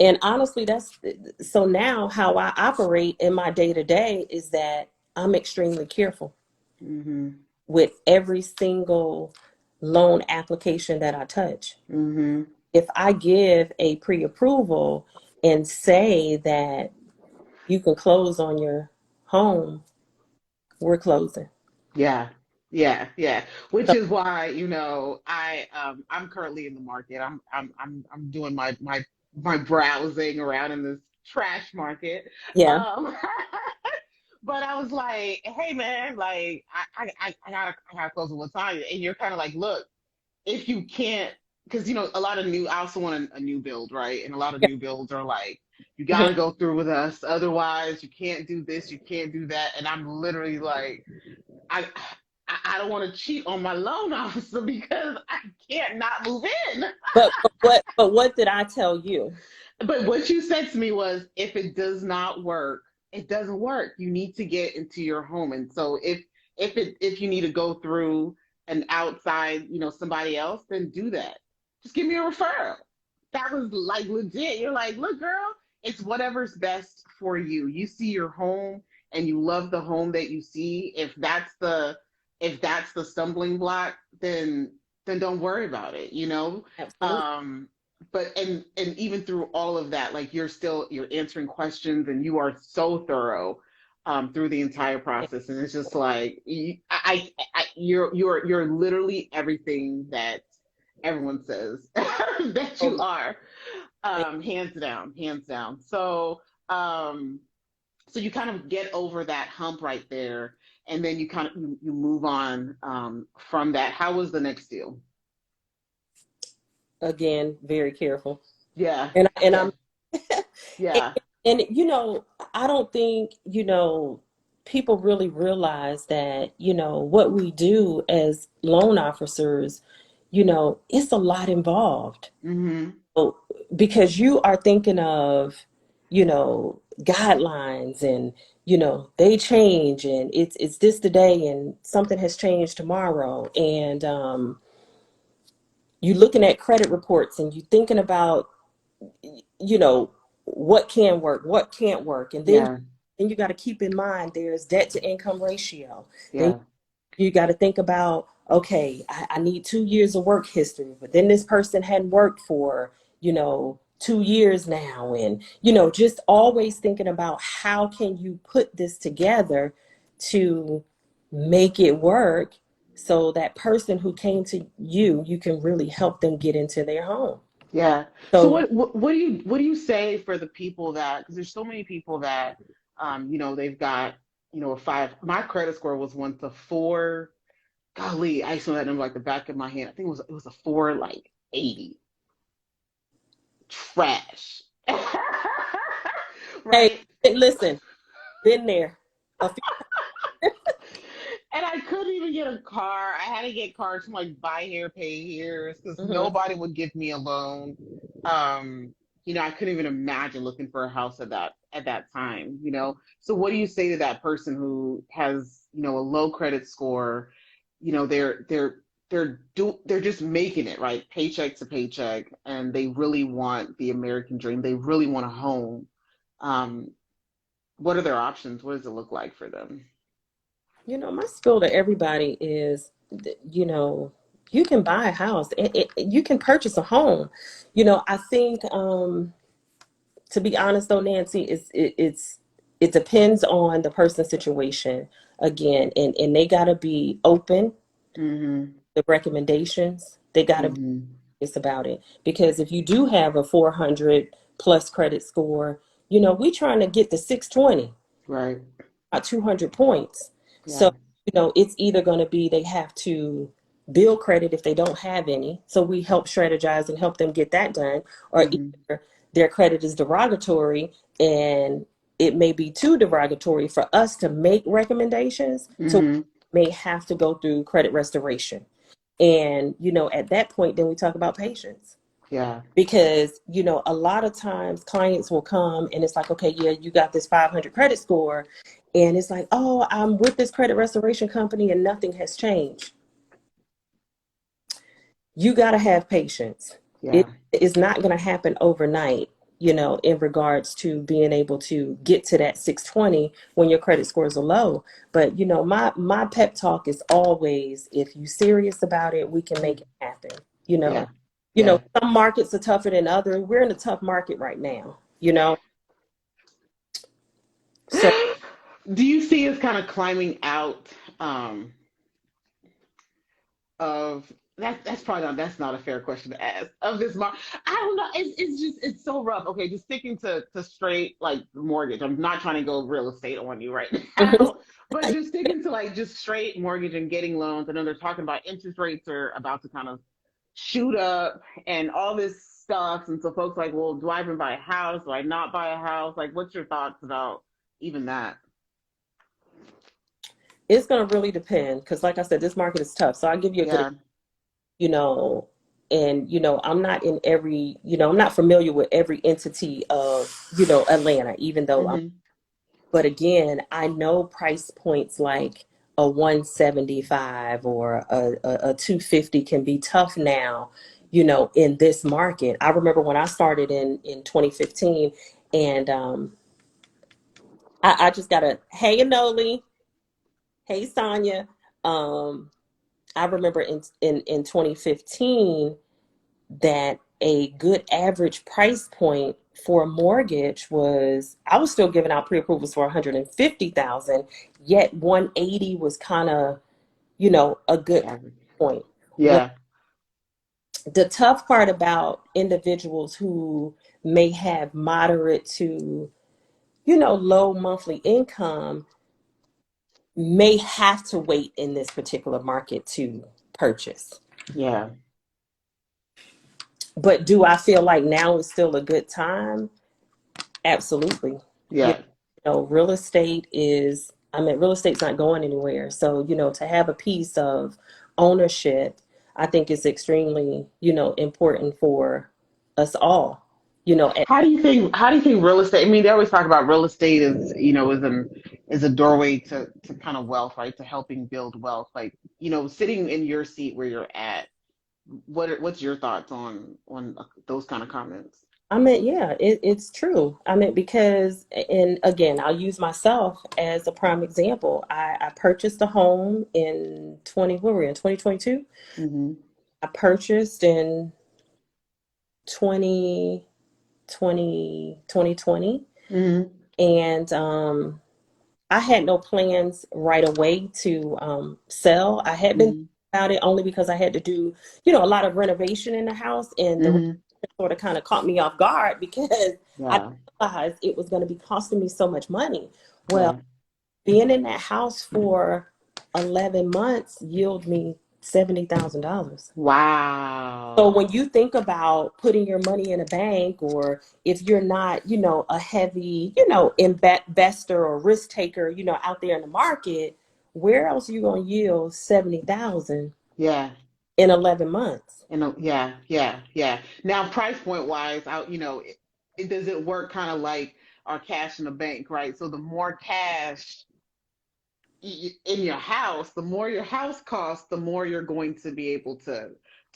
And honestly, that's so now how I operate in my day to day is that I'm extremely careful Mm-hmm. with every single loan application that I touch. Mm-hmm. If I give a pre approval and say that you can close on your home, we're closing. Yeah. Yeah. Yeah. Which So, is why, I'm currently in the market. I'm doing my browsing around in this trash market. yeah. Um But I was like, hey man, like I gotta close at one time. And you're kind of like, look, if you can't, because a lot of I also want a new build, right? And a lot of Yeah. new builds are like, you Mhm. gotta go through with us, otherwise you can't do this, you can't do that. And I'm literally like, I I don't want to cheat on my loan officer because I can't not move in. But what did I tell you? But what you said to me was, if it does not work, it doesn't work. You need to get into your home. And so if you need to go through an outside, somebody else, then do that. Just give me a referral. That was like legit. You're like, look, girl, it's whatever's best for you. You see your home and you love the home that you see. If that's the stumbling block, then don't worry about it. Absolutely. Um, but and even through all of that, like you're answering questions and you are so thorough through the entire process, and it's just like you're literally everything that everyone says that Oh you my. are, hands down, hands down. So you kind of get over that hump right there, and then you move on from that. How was the next deal? Again, very careful. Yeah, And yeah, I'm and, yeah. and I don't think people really realize that what we do as loan officers, it's a lot involved. Mm-hmm. So, because you are thinking of guidelines, and they change, and it's this today and something has changed tomorrow, and you looking at credit reports and you thinking about you know what can work, what can't work, and then Yeah, you got to keep in mind there's debt to income ratio. Then yeah, you got to think about, okay, I need 2 years of work history, but then this person hadn't worked for 2 years now, and just always thinking about how can you put this together to make it work, so that person who came to you, you can really help them get into their home. yeah. So So what do you say for the people that, because there's so many people that they've got a five. My credit score was 1 to 4. Golly, I used to know that number like the back of my hand. I think it was a 4, like 80. Trash. hey, Right? listen, been there a few. And I couldn't even get a car. I had to get cars from like buy here, pay here, because Mhm. nobody would give me a loan. Um, I couldn't even imagine looking for a house at that time. So what do you say to that person who has, a low credit score? They're just making it, right? Paycheck to paycheck, and they really want the American dream. They really want a home. Um, what are their options? What does it look like for them? My spiel to everybody is, you can buy a house, you can purchase a home. I think, to be honest though, Nancy, it depends on the person's situation again, and they gotta be open Mm-hmm. to recommendations. They gotta be Mm-hmm. serious about it, because if you do have a 400 plus credit score, we trying to get to 620. Right. 200 points. So, Yeah. it's either going to be they have to build credit if they don't have any. So we help strategize and help them get that done. Or Mm-hmm. either their credit is derogatory, and it may be too derogatory for us to make recommendations. So Mm-hmm. we may have to go through credit restoration. And, at that point, then we talk about patience, Yeah. because a lot of times clients will come and it's like, okay, yeah, you got this 500 credit score, and it's like, oh, I'm with this credit restoration company and nothing has changed. You got to have patience. It Yeah. is not going to happen overnight, in regards to being able to get to that 620 when your credit scores are low. But my pep talk is always, if you're serious about it, we can make it happen. you know Yeah. Yeah. some markets are tougher than others. We're in a tough market right now, so. Do you see us kind of climbing out um, of that? That's not a fair question to ask of this market. I don't know. It's just it's so rough. Okay, just sticking to straight like mortgage. I'm not trying to go real estate on you right now, but just sticking to like just straight mortgage and getting loans. I know they're talking about interest rates are about to kind of shoot up and all this stuff. And so folks are like, well, do I even buy a house? Do I not buy a house? Like, what's your thoughts about even that? It's going to really depend, because like I said, this market is tough. So I'll give you a good, Yeah. you know, and I'm not in every, I'm not familiar with every entity of, Atlanta, even though Mm-hmm. but again, I know price points like a 175 or a 250 can be tough now, in this market. I remember when I started in 2015, and I just got a, hey, Anoli, hey, Sonia. Um, I remember in 2015 that a good average price point for a mortgage was, I was still giving out pre-approvals for 150,000, yet 180 was kind of, a good Yeah. point. When Yeah. the tough part about individuals who may have moderate to, low monthly income may have to wait in this particular market to purchase. Yeah. But do I feel like now is still a good time? Absolutely. You Yeah. real estate is, real estate's not going anywhere. So, to have a piece of ownership, I think is extremely, important for us all. You know, at, How do you think real estate? I mean, they always talk about real estate as, is a doorway to kind of wealth, right? To helping build wealth. Like, sitting in your seat where you're at, what's your thoughts on those kind of comments? yeah, it's true. Because, and again, I'll use myself as a prime example. I purchased a home in 2022. Mm-hmm. I purchased in 20 2020, Mm-hmm. and I had no plans right away to sell. I had been Mm-hmm. about it only because I had to do, a lot of renovation in the house, and the renovation Mm-hmm. sort of kind of caught me off guard because I Yeah. realized it was going to be costing me so much money. Well, Yeah. being in that house for 11 months yielded me $70,000. So Wow. when you think about putting your money in a bank, or if you're not, a heavy, investor or risk taker, out there in the market, where else are you going to yield 70,000 Yeah. in 11 months? Yeah, yeah, yeah. Now, price point wise, does it work kind of like our cash in the bank, right? So the more cash in your house, the more your house costs, the more you're going to be able to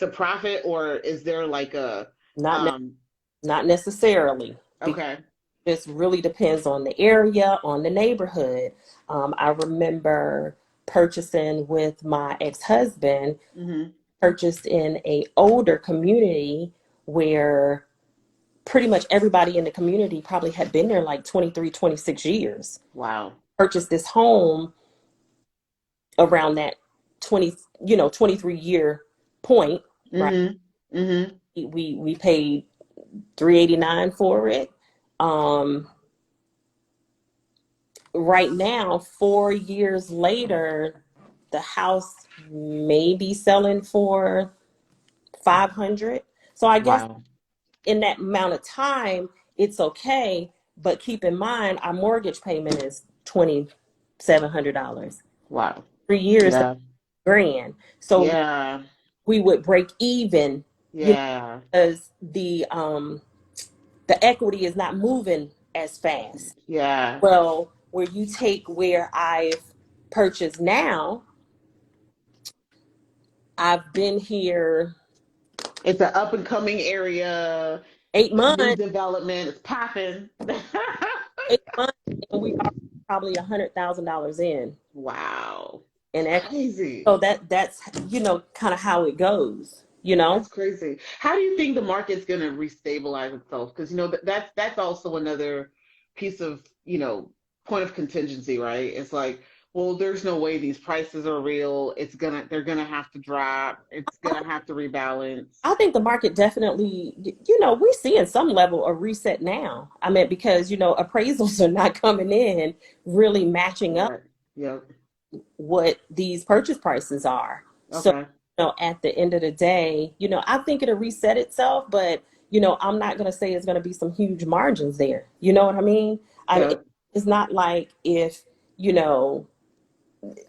profit, or is there like a Not ne- um not necessarily. okay. Just really depends on the area, on the neighborhood. I remember purchasing with my ex-husband, Mm-hmm. purchased in a older community where pretty much everybody in the community probably had been there like 23, 26 years. Wow. Purchased this home around that 20, 23-year point, right? Mm-hmm. Mm-hmm. We paid 389 for it. Um, right now, 4 years later, the house may be selling for 500. So I guess Wow. in that amount of time, it's okay. But keep in mind, our mortgage payment is $2,700. Wow. 3 years, that's Yeah. grand. So Yeah. we would break even, Yeah. because the equity is not moving as fast. Yeah. Well, where you take where I've purchased now, I've been here It's an up and coming area, 8 months, new development. It's popping. 8 months, and we are probably $100,000 in Wow. in equity. Crazy. So that's kind of how it goes. That's crazy. How do you think the market's going to restabilize itself? Because that's also another piece of point of contingency, right? It's like, well, there's no way these prices are real. They're gonna have to drop. It's gonna have to rebalance. I think the market definitely, we're seeing some level of reset now. I mean, because, appraisals are not coming in really matching up Right. Yep. what these purchase prices are. So, Okay. at the end of the day, I think it'll reset itself, but, I'm not going to say it's going to be some huge margins there. You know what I mean? I mean, Yep. it's not like if, you know,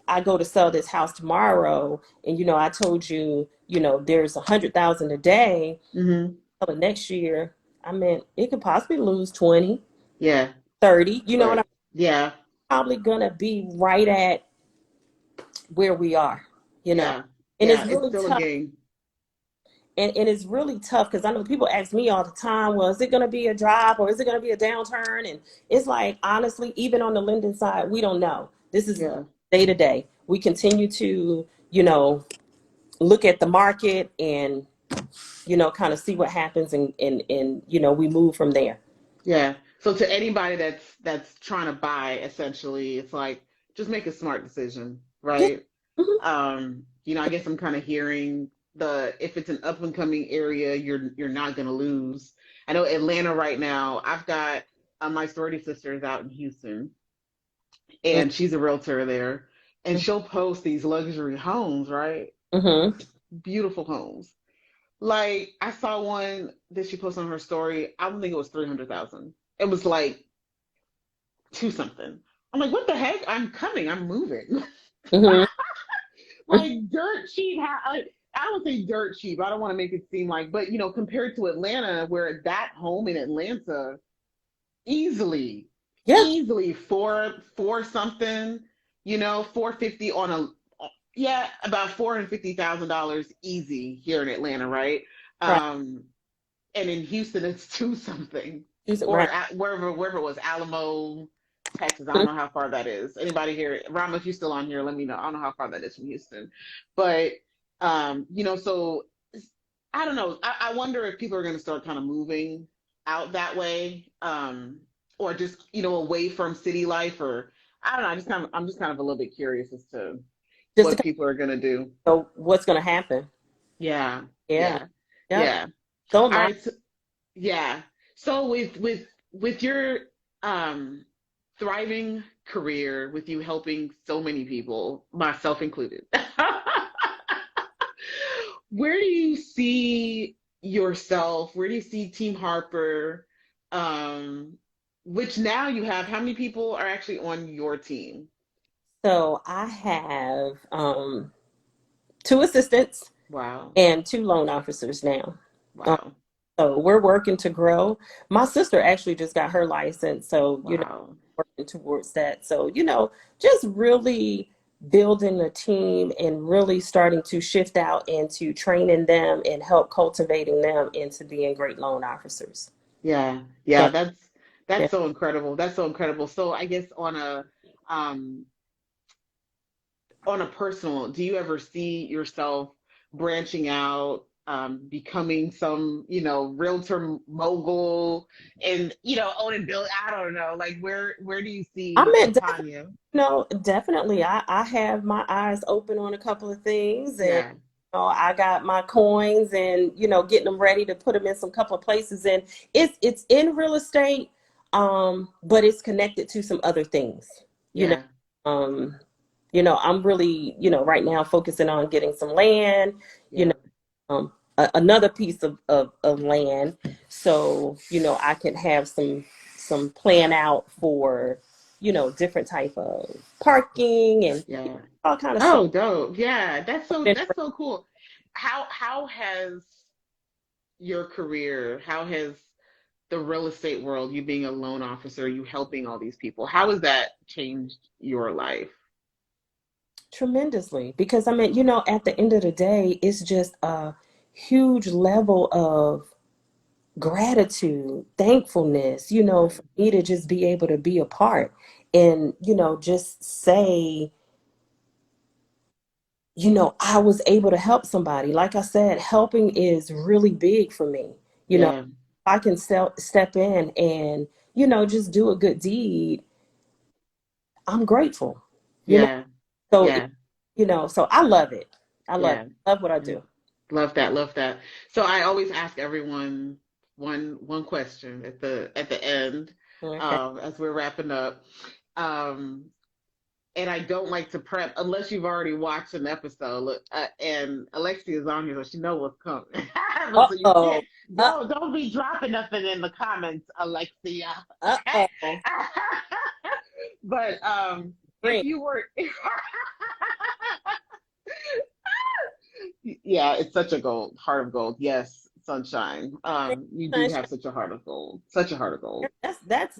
I go to sell this house tomorrow and, I told you, there's 100,000 a day, Mm-hmm. the next year, I mean, it could possibly lose 20, Yeah. 30. You know what I'm Right. Yeah. probably going to be right at where we are, you know. Yeah. And Yeah. it's It's really still a tough. game. And it's really tough because I know people ask me all the time, well, is it going to be a drop or is it going to be a downturn? And it's like, honestly, even on the lending side, we don't know. This is Yeah. day to day. We continue to, look at the market and, kind of see what happens and we move from there. Yeah. So to anybody that's trying to buy, essentially, it's like just make a smart decision, Yeah. right? Mhm. I guess I'm kind of hearing the if it's an up and coming area, you're not gonna lose. I know Atlanta right now. I've got my sorority sister is out in Houston, and she's a realtor there, and she'll post these luxury homes, right? Mm-hmm. Beautiful homes. Like I saw one that she posted on her story. I don't think it was 300,000. It was like two something. I'm like, what the heck? I'm coming. I'm moving. Mm-hmm. Like dirt cheap. I don't say dirt cheap. I don't want to make it seem like, but compared to Atlanta, where that home in Atlanta easily, Yeah. easily four something, 450 on a yeah, about $450,000 easy here in Atlanta, right? Right. Um, and in Houston it's two something, or Right. wherever it was, Alamo, Texas. I don't know how far that is. Anybody here, Rama, if you're still on here, let me know. I don't know how far that is from Houston, but so I don't know. I wonder if people are going to start kind of moving out that way, or just away from city life, or I don't know. I'm just kind of a little bit curious as to Just to what kind people are going to do. of know what's going to happen. Yeah, Yeah. yeah, Yep. yeah. Don't All mind. right. So, yeah. So with your um thriving career, with you helping so many people, myself included, where do you see yourself? Where do you see Team Harper? Um, which now you have, how many people are actually on your team? So I have two assistants Wow. and two loan officers now. Um, Wow. so we're working to grow. My sister actually just got her license, so Wow. working towards that. So just really building a team and really starting to shift out into training them and help cultivating them into being great loan officers. Yeah. Yeah, Yeah. Yeah. That's so incredible. That's so incredible. So I guess um on a personal, do you ever see yourself branching out, becoming some, realtor mogul and, owning build? I don't know. Like where do you I see meant LaTonya? no, definitely. I have my eyes open on a couple of things, and Yeah, I got my coins, and getting them ready to put them in some couple of places. And it's in real estate, but it's connected to some other things. You know, yeah, um, I'm really right now focusing on getting some land. You know, yeah, another piece of land, so I can have some plan out for different type of parking and yeah. all kind of stuff. Oh, dope. Yeah, that's so cool. How has your career, how has the real estate world, you being a loan officer, you helping all these people, how has that changed your life? Tremendously, because I mean, at the end of the day, it's just a huge level of gratitude, thankfulness, Yeah, for me to just be able to be a part and, just say, I was able to help somebody. Like I said, helping is really big for me. yeah, I can step in and, just do a good deed. I'm grateful, you know. yeah, So, yeah, so I love it. I love yeah. it. Love what I Mm. do. Love that, love that. So I always ask everyone one question at the end, Okay. as we're wrapping up. Um, and I don't like to prep unless you've already watched an episode. Look, and Alexia is on here, so she knows what's coming. So you can't Uh-oh. Uh, don't be dropping nothing in the comments, Alexia. Okay. uh-oh. But if Green. you were, yeah, it's such a gold, heart of gold. Yes, sunshine. You do Sunshine. have such a heart of gold, such a heart of gold. That's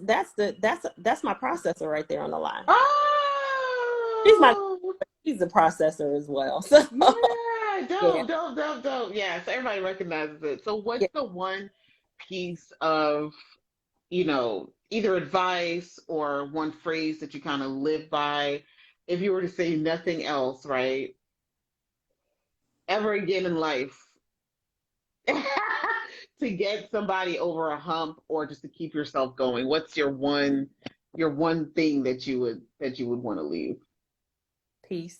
my processor right there on the line. She's my Oh. she's a processor as well. So Yeah, yeah, dope, dope, dope, dope. Yeah, so everybody recognizes it. So what's yeah. the one piece of, either advice or one phrase that you kind of live by, if you were to say nothing else, right, ever again in life, to get somebody over a hump or just to keep yourself going, what's your one thing that you would want to leave? Peace.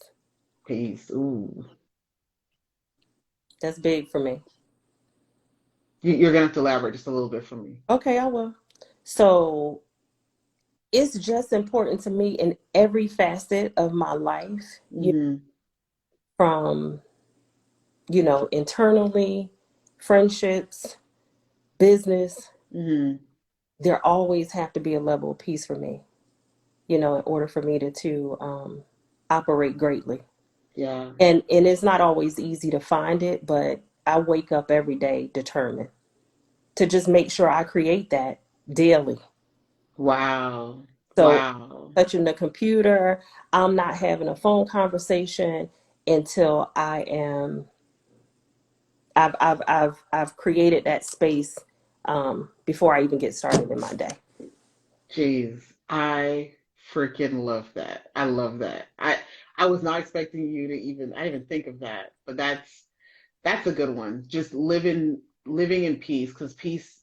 Peace. Ooh. That's big for me. You're gonna have to elaborate just a little bit for me. Okay, I will. So it's just important to me in every facet of my life, Mm-hmm. from, internally, friendships, business, Mm-hmm. there always have to be a level of peace for me, in order for me to operate greatly. Yeah. And it's not always easy to find it, but I wake up every day determined to just make sure I create that daily. Wow. So Wow. touching the computer, I'm not having a phone conversation until I've created that space, before I even get started in my day. Jeez. I freaking love that. I love that. I was not expecting you to even think of that, but that's a good one. Just living in peace, because peace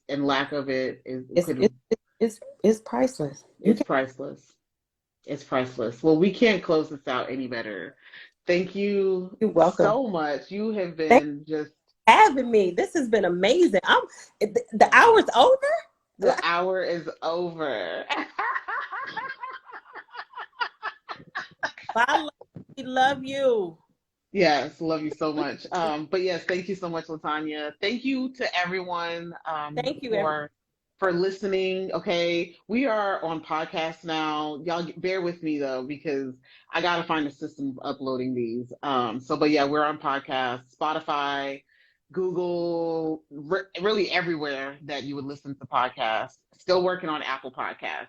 and lack of it is It's could it's it's priceless. You it's can priceless. It's priceless. Well, we can't close this out any better. Thank you You're welcome. so much. You have Thank been just, you for having me. This has been amazing. The yeah. hour's over. The hour is over. Bye. We love you. Yes, love you so much. But yes, thank you so much, LaTonya. Thank you to everyone, Thank you, everyone. for listening. Okay, we are on podcast now. Y'all bear with me though, because I gotta find a system of uploading these. But yeah, we're on podcast, Spotify, Google, really everywhere that you would listen to podcasts. Still working on Apple Podcasts.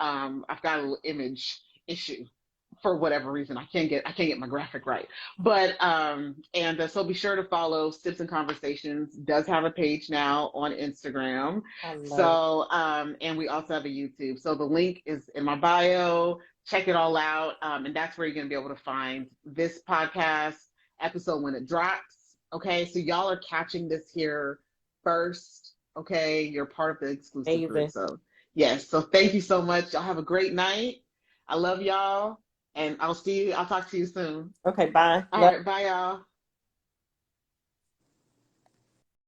I've got a little image issue. for whatever reason. I can't get my graphic right. But so be sure to follow Sips and Conversations. Does have a page now on Instagram. I love it. So and we also have a YouTube. So the link is in my bio. Check it all out. And that's where you're gonna be able to find this podcast episode when it drops. Okay. So y'all are catching this here first. Okay. You're part of the exclusive group. Amazing. So yes. So thank you so much. Y'all have a great night. I love y'all. And I'll talk to you soon. Okay, bye. All Love right. Bye, y'all.